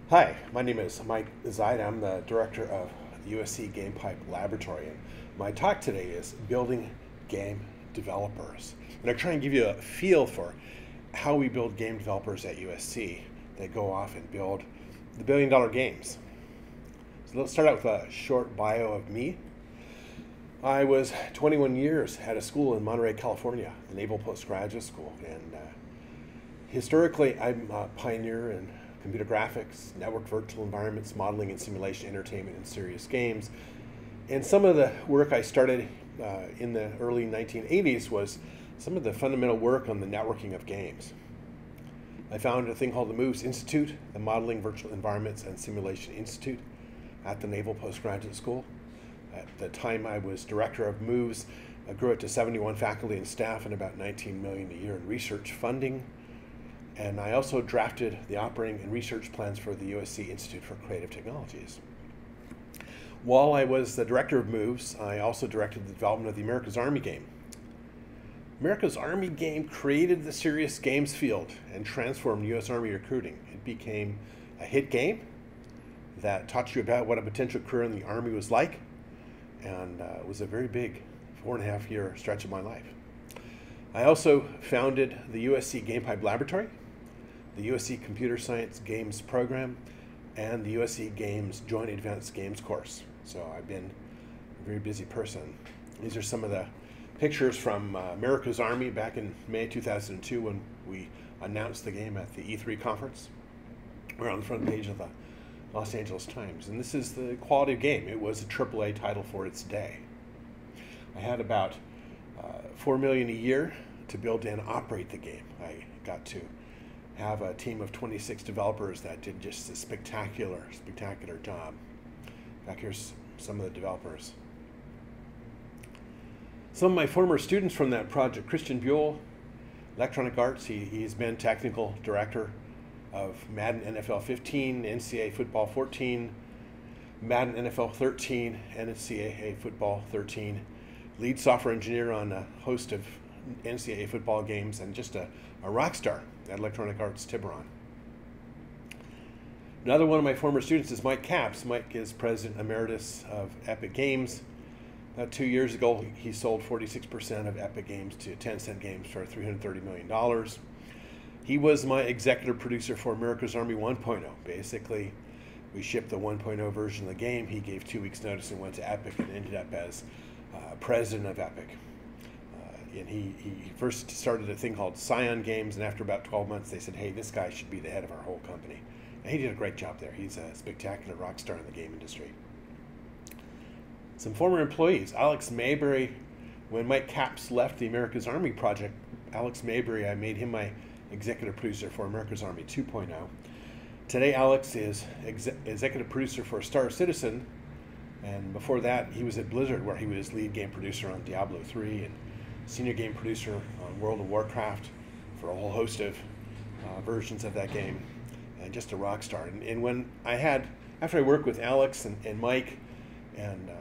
Hi, my name is Mike Zaid. I'm the director of the USC GamePipe Laboratory, and my talk today is building game developers. And I try and give you a feel for how we build game developers at USC that go off and build the billion-dollar games. So let's start out with a short bio of me. I was 21 years at a school in Monterey, California, the Naval Postgraduate School, and historically I'm a pioneer in computer graphics, network virtual environments, modeling and simulation, entertainment, and serious games. And some of the work I started in the early 1980s was some of the fundamental work on the networking of games. I founded a thing called the MOVES Institute, the Modeling Virtual Environments and Simulation Institute at the Naval Postgraduate School. At the time I was director of MOVES, I grew it to 71 faculty and staff and about $19 million a year in research funding. And I also drafted the operating and research plans for the USC Institute for Creative Technologies. While I was the director of MOVES, I also directed the development of the America's Army game. America's Army game created the serious games field and transformed U.S. Army recruiting. It became a hit game that taught you about what a potential career in the Army was like, and it was a very big 4.5-year stretch of my life. I also founded the USC GamePipe Laboratory, the USC Computer Science Games Program, and the USC Games Joint Advanced Games course. So I've been a very busy person. These are some of the pictures from America's Army back in May 2002 when we announced the game at the E3 conference. We're on the front page of the Los Angeles Times. And this is the quality of game. It was a AAA title for its day. I had about $4 million a year to build and operate the game. I got to have a team of 26 developers that did just a spectacular job. In fact, here's some of the developers. Some of my former students from that project: Christian Buell, Electronic Arts. He's been technical director of Madden NFL 15, NCAA Football 14, Madden NFL 13, and NCAA Football 13. Lead software engineer on a host of NCAA football games, and just a rock star at Electronic Arts Tiburon. Another one of my former students is Mike Capps. Mike is president emeritus of Epic Games. About 2 years ago, he sold 46% of Epic Games to Tencent Games for $330 million. He was my executive producer for America's Army 1.0. Basically, we shipped the 1.0 version of the game. He gave 2 weeks notice and went to Epic and ended up as president of Epic. And he first started a thing called Scion Games, and after about 12 months they said, hey, this guy should be the head of our whole company. And he did a great job there. He's a spectacular rock star in the game industry. Some former employees: Alex Mayberry. When Mike Capps left the America's Army project, Alex Mayberry, I made him my executive producer for America's Army 2.0. Today Alex is executive producer for Star Citizen, and before that he was at Blizzard, where he was lead game producer on Diablo 3 and senior game producer on World of Warcraft for a whole host of versions of that game, and just a rock star. And when after I worked with Alex and Mike and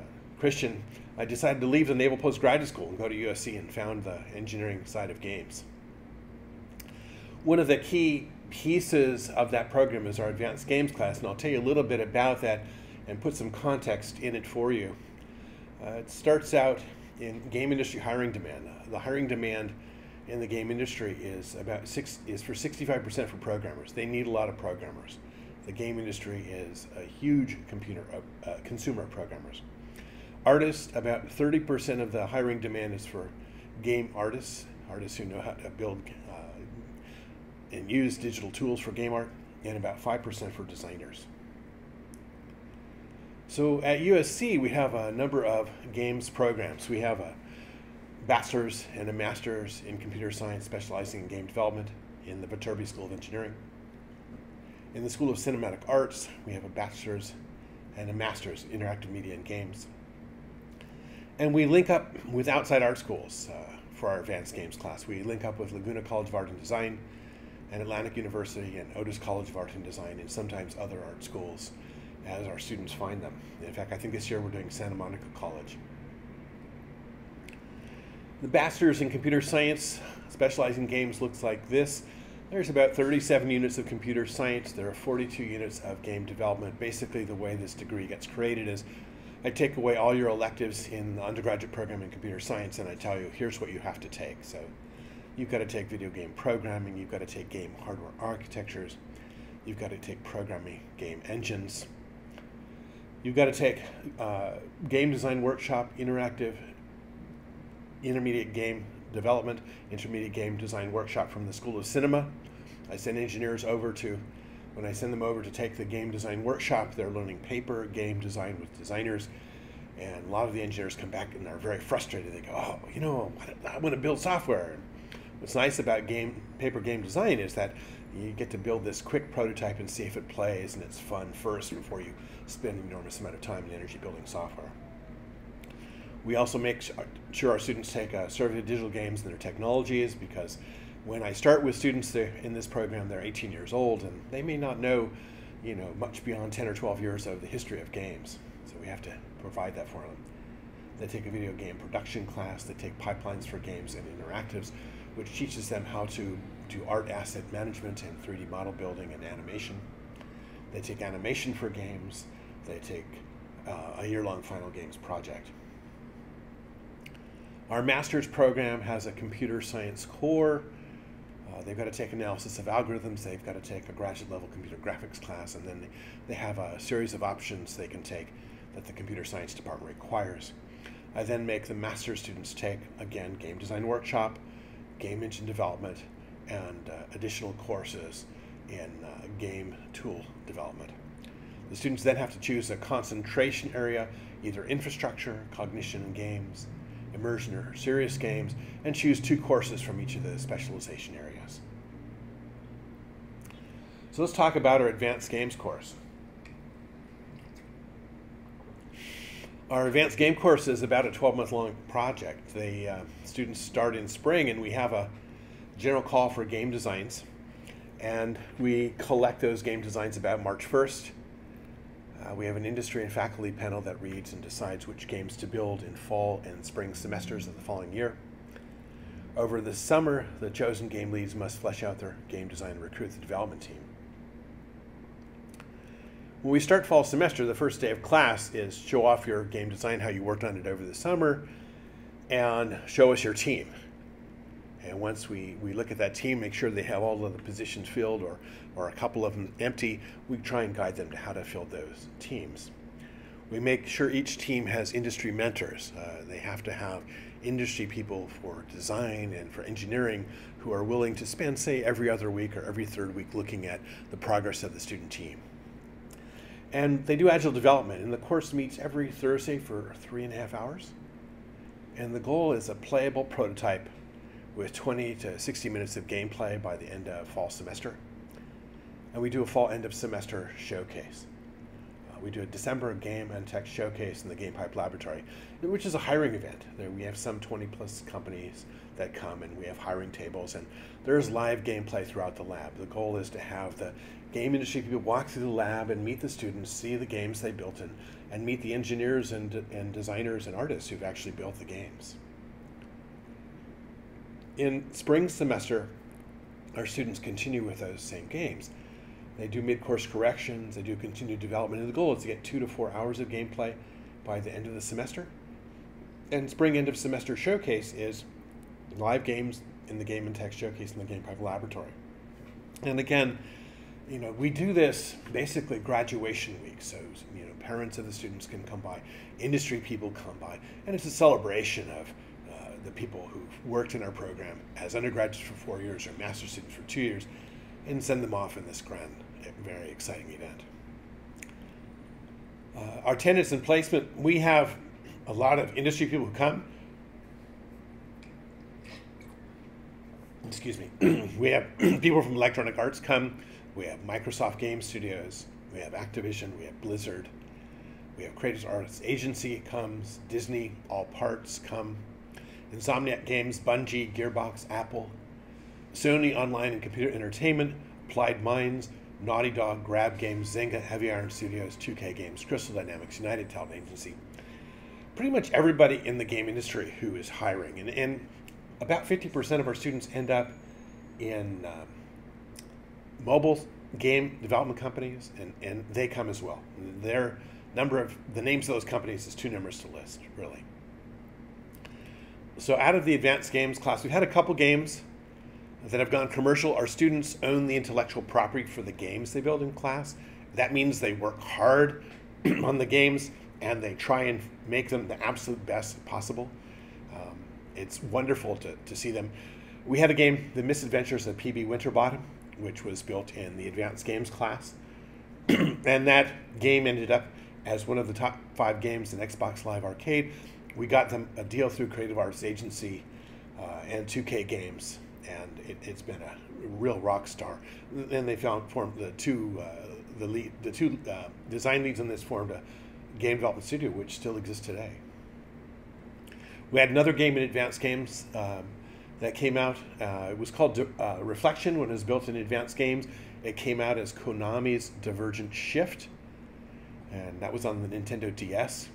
Christian, I decided to leave the Naval Postgraduate School and go to USC and found the engineering side of games. One of the key pieces of that program is our advanced games class, and I'll tell you a little bit about that and put some context in it for you. It starts out in game industry hiring demand. The hiring demand in the game industry is for 65% for programmers. They need a lot of programmers. The game industry is a huge consumer of programmers. Artists, about 30% of the hiring demand is for game artists who know how to build and use digital tools for game art, and about 5% for designers. So at USC, we have a number of games programs. We have a bachelor's and a master's in computer science specializing in game development in the Viterbi School of Engineering. In the School of Cinematic Arts, we have a bachelor's and a master's in interactive media and games. And we link up with outside art schools for our advanced games class. We link up with Laguna College of Art and Design and Atlantic University and Otis College of Art and Design, and sometimes other art schools as our students find them. In fact, I think this year we're doing Santa Monica College. The bachelor's in computer science specializing in games looks like this. There's about 37 units of computer science. There are 42 units of game development. Basically, the way this degree gets created is I take away all your electives in the undergraduate program in computer science and I tell you, here's what you have to take. So you've got to take video game programming, you've got to take game hardware architectures, you've got to take programming game engines, you've got to take game design workshop, intermediate game development, intermediate game design workshop from the School of Cinema. I send engineers over to, when I send them over to take the game design workshop, they're learning paper game design with designers, and a lot of the engineers come back and are very frustrated. They go, oh, you know, I want to build software. And what's nice about paper game design is that you get to build this quick prototype and see if it plays, and it's fun first before you spend an enormous amount of time and energy building software. We also make sure our students take a survey of digital games and their technologies, because when I start with students in this program, they're 18 years old and they may not know, much beyond 10 or 12 years of the history of games. So we have to provide that for them. They take a video game production class. They take pipelines for games and interactives, which teaches them how to do art asset management and 3D model building and animation. They take animation for games. They take a year-long final games project. Our master's program has a computer science core. They've got to take analysis of algorithms. They've got to take a graduate level computer graphics class, and then they have a series of options they can take that the computer science department requires. I then make the master's students take, again, game design workshop, game engine development, and additional courses in game tool development. The students then have to choose a concentration area, either infrastructure, cognition, and games, immersion or serious games, and choose 2 courses from each of the specialization areas. So let's talk about our advanced games course. Our advanced game course is about a 12-month long project. The students start in spring, and we have a general call for game designs, and we collect those game designs about March 1st. We have an industry and faculty panel that reads and decides which games to build in fall and spring semesters of the following year. Over the summer, the chosen game leads must flesh out their game design and recruit the development team. When we start fall semester, the first day of class is show off your game design, how you worked on it over the summer, and show us your team. And once we look at that team, make sure they have all of the positions filled or a couple of them empty, we try and guide them to how to fill those teams. We make sure each team has industry mentors. They have to have industry people for design and for engineering who are willing to spend, say, every other week or every third week looking at the progress of the student team. And they do agile development, and the course meets every Thursday for 3.5 hours. And the goal is a playable prototype with 20 to 60 minutes of gameplay by the end of fall semester. And we do a fall end of semester showcase. We do a December game and tech showcase in the GamePipe laboratory, which is a hiring event. There we have some 20+ companies that come, and we have hiring tables, and there's live gameplay throughout the lab. The goal is to have the game industry people walk through the lab and meet the students, see the games they built, and meet the engineers and designers and artists who've actually built the games. In spring semester, our students continue with those same games. They do mid-course corrections, they do continued development, and the goal is to get 2 to 4 hours of gameplay by the end of the semester. And spring end of semester showcase is live games in the Game and Tech Showcase in the GamePipe laboratory. And again, we do this basically graduation week, so parents of the students can come by, industry people come by, and it's a celebration of the people who've worked in our program as undergraduates for 4 years or master's students for 2 years, and send them off in this grand, very exciting event. Our attendance and placement, we have a lot of industry people who come. Excuse me. We have people from Electronic Arts come. We have Microsoft Game Studios. We have Activision. We have Blizzard. We have Creators Artists Agency comes. Disney, All Parts come. Insomniac Games, Bungie, Gearbox, Apple. Sony Online and Computer Entertainment, Applied Minds, Naughty Dog, Grab Games, Zynga, Heavy Iron Studios, 2K Games, Crystal Dynamics, United Talent Agency. Pretty much everybody in the game industry who is hiring. And about 50% of our students end up in mobile game development companies, and they come as well. Their number of the names of those companies is too numerous to list, really. So out of the advanced games class, we've had a couple games that have gone commercial. Our students own the intellectual property for the games they build in class. That means they work hard on the games and they try and make them the absolute best possible. It's wonderful to see them. We had a game, The Misadventures of P.B. Winterbottom, which was built in the advanced games class. And that game ended up as one of the top 5 games in Xbox Live Arcade. We got them a deal through Creative Arts Agency and 2K Games, and it's been a real rock star. Then they formed the two design leads in this formed a game development studio, which still exists today. We had another game in advanced games that came out. It was called Reflection when it was built in advanced games. It came out as Konami's Divergent Shift, and that was on the Nintendo DS.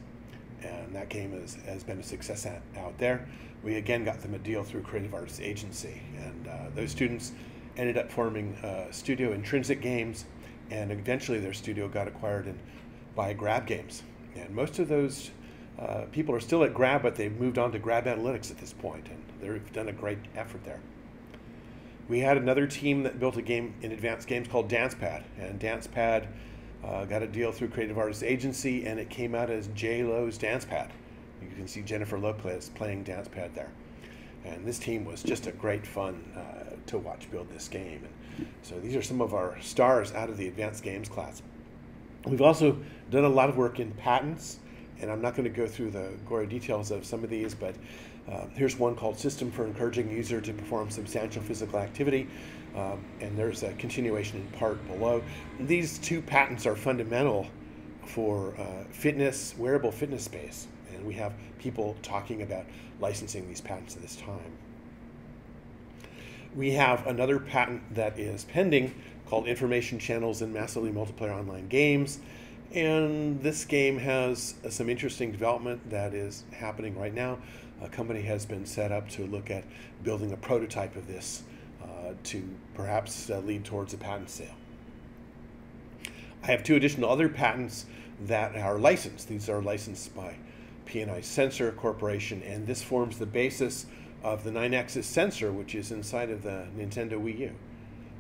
And that game has been a success out there. We again got them a deal through Creative Arts Agency, and those students ended up forming Studio Intrinsic Games, and eventually their studio got acquired by Grab Games. And most of those people are still at Grab, but they've moved on to Grab Analytics at this point, and they've done a great effort there. We had another team that built a game in advanced games called DancePad, and DancePad got a deal through Creative Arts Agency, and it came out as J-Lo's DancePad. You can see Jennifer Lopez playing DancePad there. And this team was just a great fun to watch build this game. And so these are some of our stars out of the advanced games class. We've also done a lot of work in patents, and I'm not going to go through the gory details of some of these, but here's one called System for Encouraging User to Perform Substantial Physical Activity. And there's a continuation in part below. These 2 patents are fundamental for fitness, wearable fitness space. And we have people talking about licensing these patents at this time. We have another patent that is pending called Information Channels in Massively Multiplayer Online Games. And this game has some interesting development that is happening right now. A company has been set up to look at building a prototype of this to perhaps lead towards a patent sale. I have 2 additional other patents that are licensed. These are licensed by P&I Sensor Corporation, and this forms the basis of the 9-axis sensor, which is inside of the Nintendo Wii U.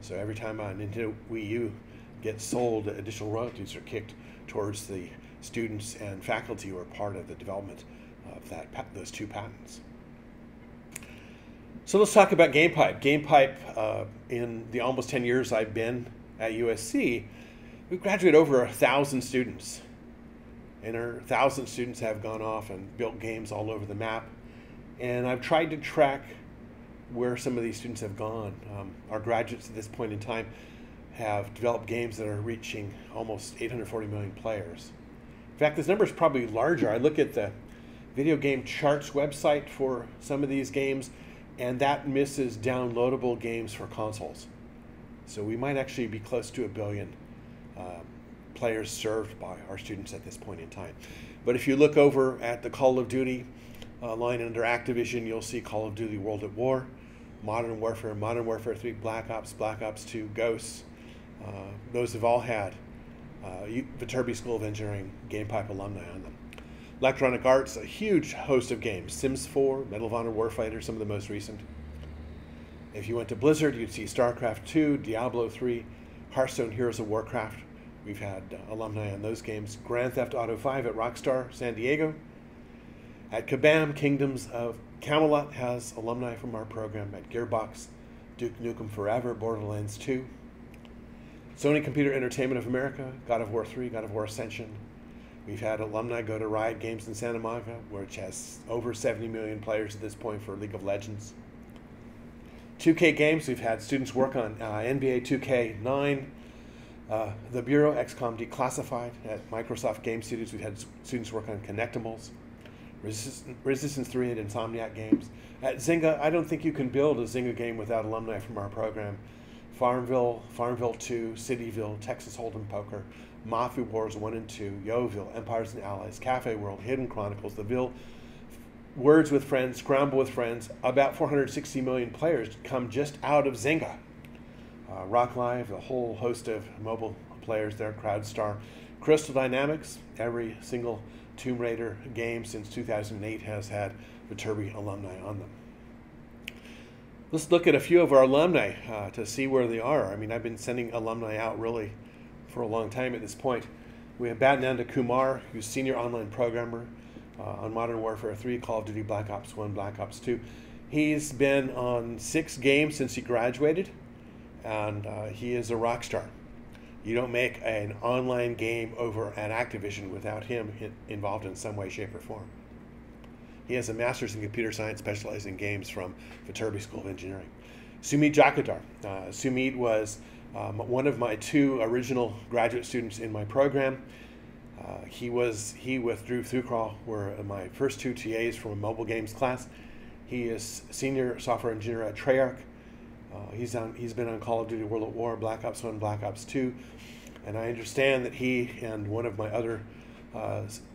So every time a Nintendo Wii U gets sold, additional royalties are kicked towards the students and faculty who are part of the development of those 2 patents. So let's talk about GamePipe. GamePipe, in the almost 10 years I've been at USC, we've graduated over 1,000 students. And our 1,000 students have gone off and built games all over the map. And I've tried to track where some of these students have gone. Our graduates at this point in time have developed games that are reaching almost 840 million players. In fact, this number is probably larger. I look at the Video Game Charts website for some of these games, and that misses downloadable games for consoles. So we might actually be close to 1 billion players served by our students at this point in time. But if you look over at the Call of Duty line under Activision, you'll see Call of Duty World at War, Modern Warfare 3, Black Ops 2, Ghosts. Those have all had Viterbi School of Engineering GamePipe alumni on them. Electronic Arts, a huge host of games. Sims 4, Medal of Honor Warfighter, some of the most recent. If you went to Blizzard, you'd see StarCraft 2, Diablo 3, Hearthstone, Heroes of Warcraft. We've had alumni on those games. Grand Theft Auto 5 at Rockstar San Diego. At Kabam, Kingdoms of Camelot has alumni from our program. At Gearbox, Duke Nukem Forever, Borderlands 2. Sony Computer Entertainment of America, God of War 3, God of War Ascension. We've had alumni go to Riot Games in Santa Monica, which has over 70 million players at this point for League of Legends. 2K Games, we've had students work on NBA 2K9, The Bureau, XCOM Declassified. At Microsoft Game Studios, we've had students work on Connectimals, Resistance 3 and Insomniac Games. At Zynga, I don't think you can build a Zynga game without alumni from our program. Farmville 2, Cityville, Texas Hold'em Poker, Mafia Wars 1 and 2, Yeovil, Empires and Allies, Cafe World, Hidden Chronicles, The Ville, Words with Friends, Scramble with Friends. About 460 million players come just out of Zynga. Rock Live, a whole host of mobile players there, CrowdStar. Crystal Dynamics, every single Tomb Raider game since 2008 has had Viterbi alumni on them. Let's look at a few of our alumni to see where they are. I mean, I've been sending alumni out really for a long time at this point. We have Batnanda Kumar, who's senior online programmer on Modern Warfare 3, Call of Duty Black Ops 1, Black Ops 2. He's been on 6 games since he graduated, and he is a rock star. You don't make an online game over at Activision without him involved in some way, shape, or form. He has a master's in computer science specializing in games from Viterbi School of Engineering. Sumit Jakadar. Sumit was one of my 2 original graduate students in my program. He with Drew Thucraw were my first 2 TAs from a mobile games class. He is senior software engineer at Treyarch. He's been on Call of Duty World at War, Black Ops 1, Black Ops 2, and I understand that he and one of my other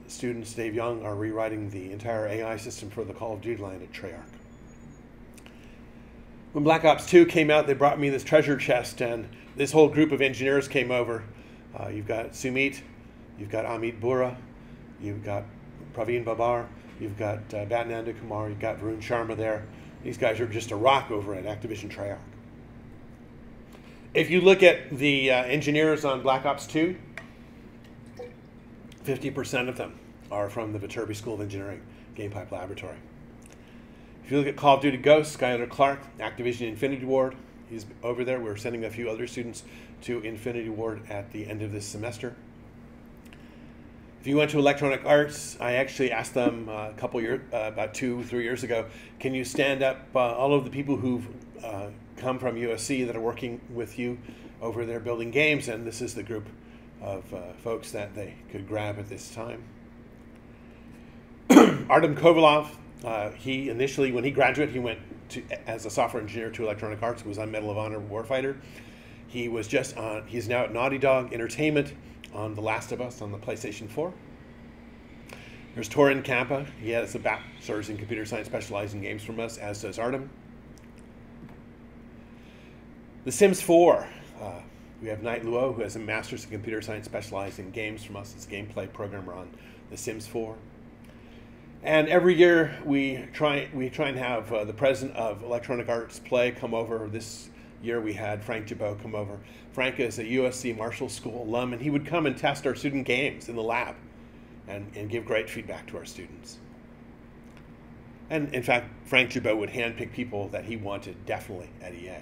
students, Dave Young, are rewriting the entire AI system for the Call of Duty line at Treyarch. When Black Ops 2 came out, they brought me this treasure chest, and this whole group of engineers came over. You've got Sumit, you've got Amit Bura, you've got Praveen Babar, you've got Batnanda Kumar, you've got Varun Sharma there. These guys are just a rock over at Activision Treyarch. If you look at the engineers on Black Ops 2, 50% of them are from the Viterbi School of Engineering GamePipe Laboratory. If you look at Call of Duty Ghosts, Skylar Clark, Activision Infinity Ward, he's over there. We're sending a few other students to Infinity Ward at the end of this semester. If you went to Electronic Arts, I actually asked them about 2-3 years ago, can you stand up all of the people who've come from USC that are working with you over there building games, and this is the group of folks that they could grab at this time. Artem Kovalov, he initially, when he graduated, he went as a software engineer to Electronic Arts, was on Medal of Honor Warfighter. He's now at Naughty Dog Entertainment on The Last of Us on the PlayStation 4. There's Torin Kampa. He has a bachelor's in computer science specializing in games from us, as does Artem. The Sims 4. We have Knight Luo, who has a master's in computer science specializing in games from us as a gameplay programmer on The Sims 4. And every year we try and have the president of Electronic Arts Play come over. This year we had Frank Jabot come over. Frank is a USC Marshall School alum, and he would come and test our student games in the lab and give great feedback to our students. And in fact, Frank Jabot would handpick people that he wanted definitely at EA.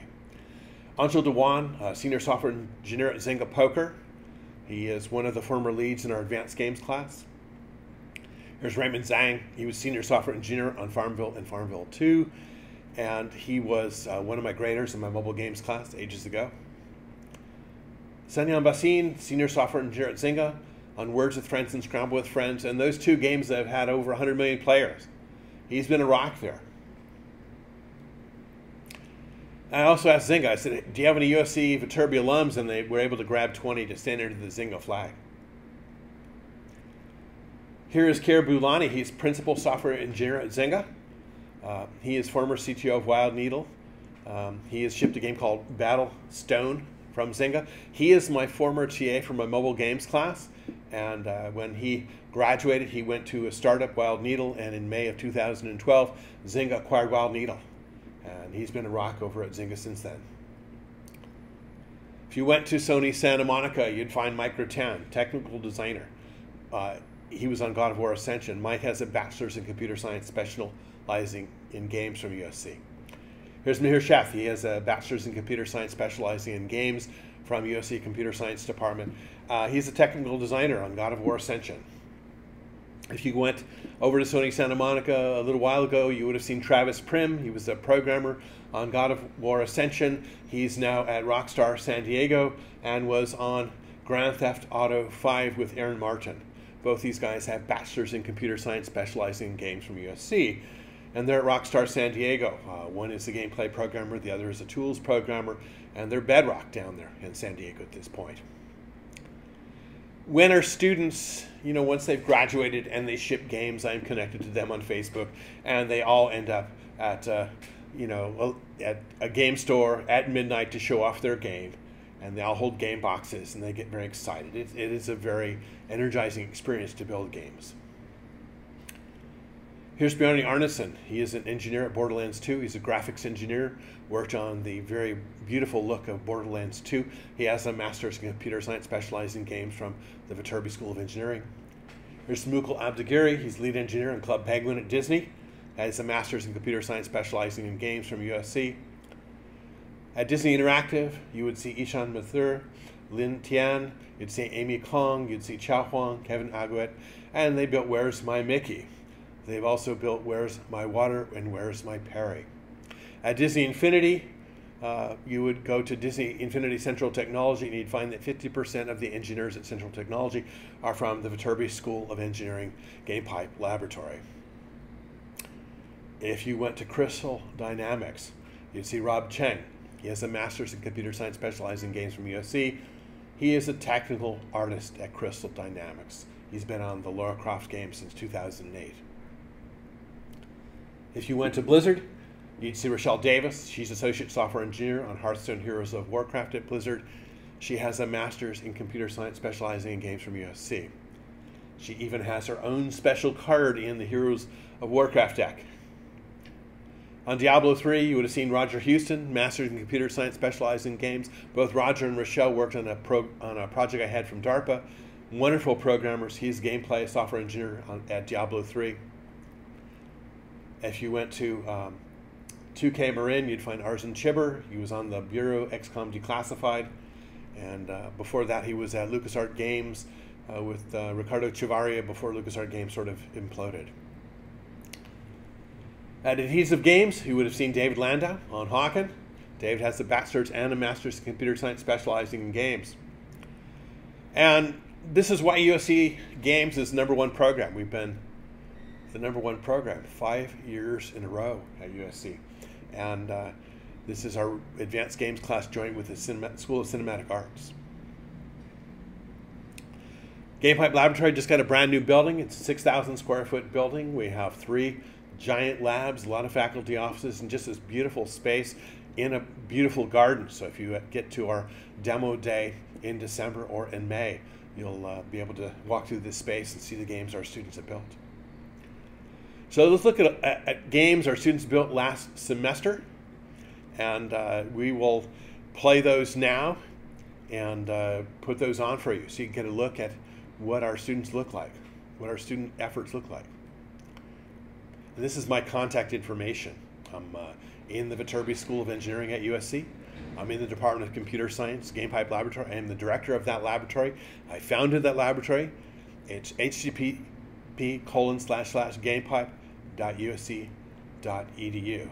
Anshul Dewan, senior software engineer at Zynga Poker. He is one of the former leads in our advanced games class. Here's Raymond Zhang. He was senior software engineer on Farmville and Farmville 2, and he was one of my graders in my mobile games class ages ago. Sanyan Basin, senior software engineer at Zynga on Words with Friends and Scramble with Friends, and those 2 games have had over 100 million players. He's been a rock there. I also asked Zynga, I said, do you have any USC Viterbi alums? And they were able to grab 20 to stand under the Zynga flag. Here is Kir Boulani. He's principal software engineer at Zynga. He is former CTO of Wild Needle. He has shipped a game called Battle Stone from Zynga. He is my former TA from my mobile games class. And when he graduated, he went to a startup, Wild Needle, and in May of 2012, Zynga acquired Wild Needle. And he's been a rock over at Zynga since then. If you went to Sony Santa Monica, you'd find Mike Rutan, technical designer. He was on God of War Ascension. Mike has a bachelor's in computer science specializing in games from USC. Here's Mihir Sheth. He has a bachelor's in computer science specializing in games from USC Computer Science Department. He's a technical designer on God of War Ascension. If you went over to Sony Santa Monica a little while ago, you would have seen Travis Prim. He was a programmer on God of War Ascension. He's now at Rockstar San Diego and was on Grand Theft Auto 5 with Aaron Martin. Both these guys have bachelors in computer science specializing in games from USC. And they're at Rockstar San Diego. One is a gameplay programmer, the other is a tools programmer, and they're bedrock down there in San Diego at this point. When our students, once they've graduated and they ship games, I'm connected to them on Facebook, and they all end up at at a game store at midnight to show off their game, and they all hold game boxes and they get very excited. It is a very energizing experience to build games. Here's Bjarne Arneson. He is an engineer at Borderlands 2. He's a graphics engineer, worked on the very beautiful look of Borderlands 2. He has a master's in computer science, specializing in games from the Viterbi School of Engineering. Here's Mukul Abdagiri. He's lead engineer on Club Penguin at Disney. Has a master's in computer science, specializing in games from USC. At Disney Interactive, you would see Ishan Mathur, Lin Tian, you'd see Amy Kong, you'd see Chao Huang, Kevin Aguet, and they built Where's My Mickey? They've also built Where's My Water and Where's My Perry? At Disney Infinity, you would go to Disney Infinity Central Technology, and you'd find that 50% of the engineers at Central Technology are from the Viterbi School of Engineering GamePipe Laboratory. If you went to Crystal Dynamics, you'd see Rob Cheng. He has a master's in computer science, specializing in games from USC. He is a technical artist at Crystal Dynamics. He's been on the Lara Croft games since 2008. If you went to Blizzard, you'd see Rochelle Davis. She's associate software engineer on Hearthstone Heroes of Warcraft at Blizzard. She has a master's in computer science, specializing in games from USC. She even has her own special card in the Heroes of Warcraft deck. On Diablo 3, you would have seen Roger Houston, master's in computer science, specializing in games. Both Roger and Rochelle worked on a project I had from DARPA. Wonderful programmers. He's a gameplay software engineer at Diablo 3. If you went to 2K Marin, you'd find Arzen Chibber. He was on the Bureau XCOM Declassified. And before that, he was at LucasArts Games with Ricardo Chavarria before LucasArts Games sort of imploded. At Adhesive Games, you would have seen David Landau on Hawken. David has a bachelor's and a master's in computer science, specializing in games. And this is why USC Games is the #1 program. We've been the #1 program 5 years in a row at USC. And this is our advanced games class joint with the School of Cinematic Arts. GamePipe Laboratory just got a brand new building. It's a 6,000 square foot building. We have 3 giant labs, a lot of faculty offices, and just this beautiful space in a beautiful garden. So if you get to our demo day in December or in May, you'll be able to walk through this space and see the games our students have built. So let's look at games our students built last semester, and we will play those now and put those on for you so you can get a look at what our students look like, what our student efforts look like. And this is my contact information. I'm in the Viterbi School of Engineering at USC. I'm in the Department of Computer Science, GamePipe Laboratory. I am the director of that laboratory. I founded that laboratory. It's http://gamepipe.usc.edu.